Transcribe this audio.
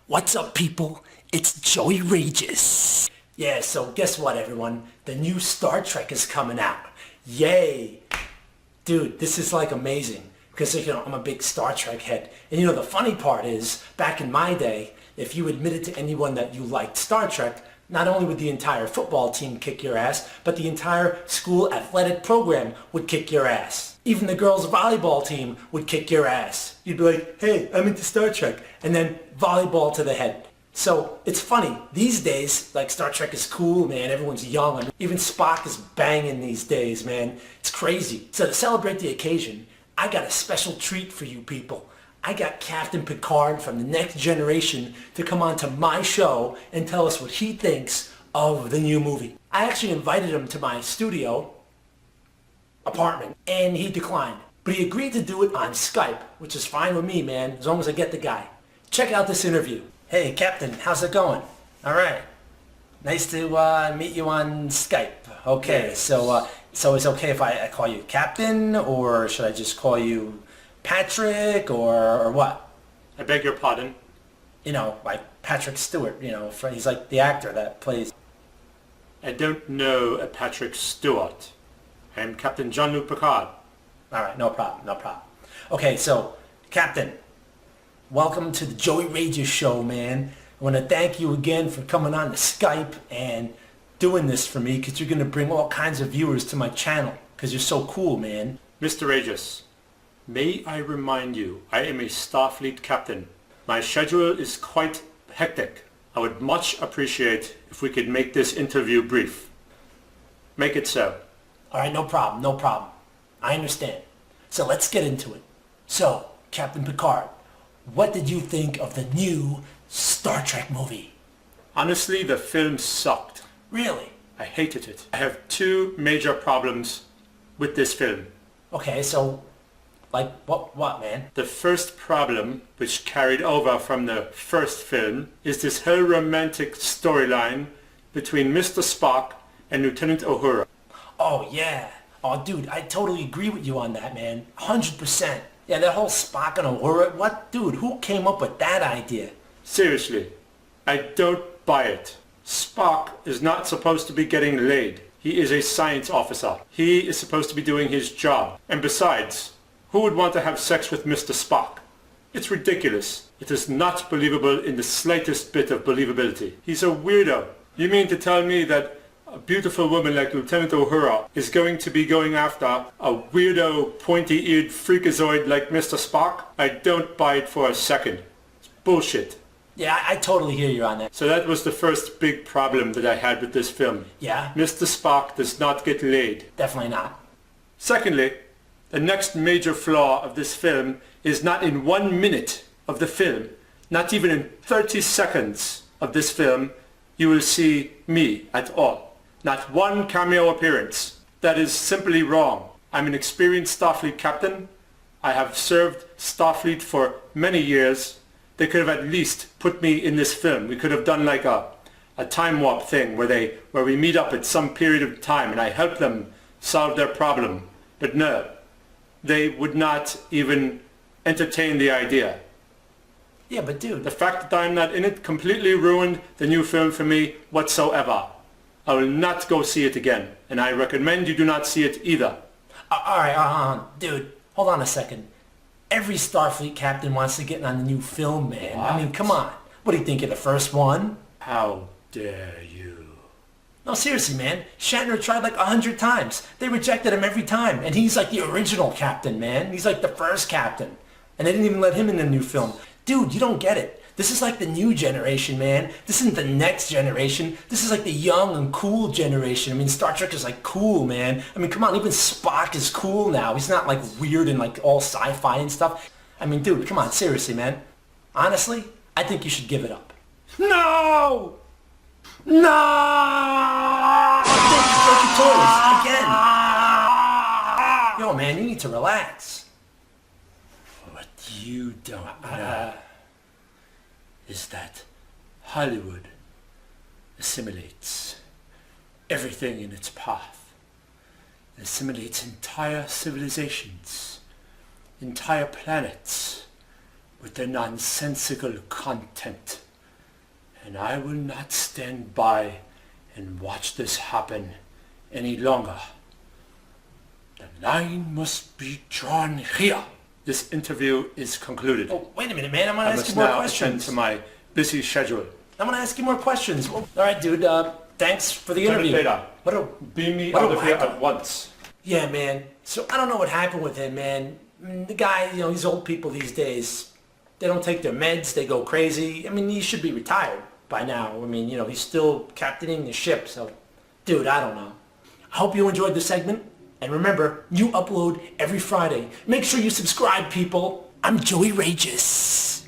What's up, people? It's Joey Regis. Yeah, so guess what, everyone? The new Star Trek is coming out. Yay! Dude, this is like amazing because, I'm a big Star Trek head. And the funny part is, back in my day, if you admitted to anyone that you liked Star Trek, not only would the entire football team kick your ass, but the entire school athletic program would kick your ass. Even the girls' volleyball team would kick your ass. You'd be like, hey, I'm into Star Trek. And then volleyball to the head. So it's funny. These days, like, Star Trek is cool, man. Everyone's young. I mean, even Spock is banging these days, man. It's crazy. So to celebrate the occasion, I got a special treat for you people. I got Captain Picard from the Next Generation to come on to my show and tell us what he thinks of the new movie. I actually invited him to my studio apartment and he declined. But he agreed to do it on Skype, which is fine with me, man, as long as I get the guy. Check out this interview. Hey, Captain, how's it going? All right. Nice to meet you on Skype. Okay, so it's okay if I call you Captain, or should I just call you Patrick, or what? I beg your pardon? Like Patrick Stewart, he's like the actor that plays... I don't know a Patrick Stewart. I am Captain Jean-Luc Picard. Alright, no problem. Okay, so, Captain, welcome to the Joey Regis Show, man. I want to thank you again for coming on to Skype and doing this for me, because you're going to bring all kinds of viewers to my channel, because you're so cool, man. Mr. Regis, may I remind you, I am a Starfleet captain. My schedule is quite hectic. I would much appreciate if we could make this interview brief. Make it so. Alright, no problem. I understand. So let's get into it. So, Captain Picard, what did you think of the new Star Trek movie? Honestly, the film sucked. Really? I hated it. I have two major problems with this film. Okay, so, like, what, man? The first problem, which carried over from the first film, is this whole romantic storyline between Mr. Spock and Lieutenant Uhura. Oh, yeah. Oh, dude, I totally agree with you on that, man. 100%. Yeah, that whole Spock and Uhura, what? Dude, who came up with that idea? Seriously, I don't buy it. Spock is not supposed to be getting laid. He is a science officer. He is supposed to be doing his job. And besides, who would want to have sex with Mr. Spock? It's ridiculous. It is not believable in the slightest bit of believability. He's a weirdo. You mean to tell me that a beautiful woman like Lieutenant Uhura is going to be going after a weirdo, pointy-eared freakazoid like Mr. Spock? I don't buy it for a second. It's bullshit. Yeah, I totally hear you on that. So that was the first big problem that I had with this film. Yeah? Mr. Spock does not get laid. Definitely not. Secondly, the next major flaw of this film is not in 1 minute of the film, not even in 30 seconds of this film, you will see me at all. Not one cameo appearance. That is simply wrong. I'm an experienced Starfleet captain. I have served Starfleet for many years. They could have at least put me in this film. We could have done like a time warp thing where we meet up at some period of time and I help them solve their problem. But no, they would not even entertain the idea. Yeah, but dude... The fact that I'm not in it completely ruined the new film for me whatsoever. I will not go see it again, and I recommend you do not see it either. Alright, dude, hold on a second. Every Starfleet captain wants to get on the new film, man. What? I mean, come on. What do you think of the first one? How dare you? No, seriously, man. Shatner tried like 100 times. They rejected him every time, and he's like the original captain, man. He's like the first captain. And they didn't even let him in the new film. Dude, you don't get it. This is like the new generation, man. This isn't the next generation. This is like the young and cool generation. I mean, Star Trek is like cool, man. I mean, come on, even Spock is cool now. He's not like weird and like all sci-fi and stuff. I mean, dude, come on, seriously, man. Honestly, I think you should give it up. No! No! Dude, you broke your toys again. Yo, man, you need to relax. What you don't know is that Hollywood assimilates everything in its path. It assimilates entire civilizations, entire planets, with their nonsensical content And I will not stand by and watch this happen any longer. The line must be drawn here. This interview is concluded. Oh, wait a minute, man. I'm going I to ask must you more now attend questions. to my busy schedule. I'm going to ask you more questions. Well, all right, dude. Thanks for the Turn it interview. later. What a, Beam me what out a of here wacko. at once. Yeah, man. So I don't know what happened with him, man. The guy, you know, these old people these days, they don't take their meds. They go crazy. I mean, he should be retired by now. I mean, you know, he's still captaining the ship. So, dude, I don't know. I hope you enjoyed the segment. And remember, you upload every Friday. Make sure you subscribe, people. I'm Joey Rageous.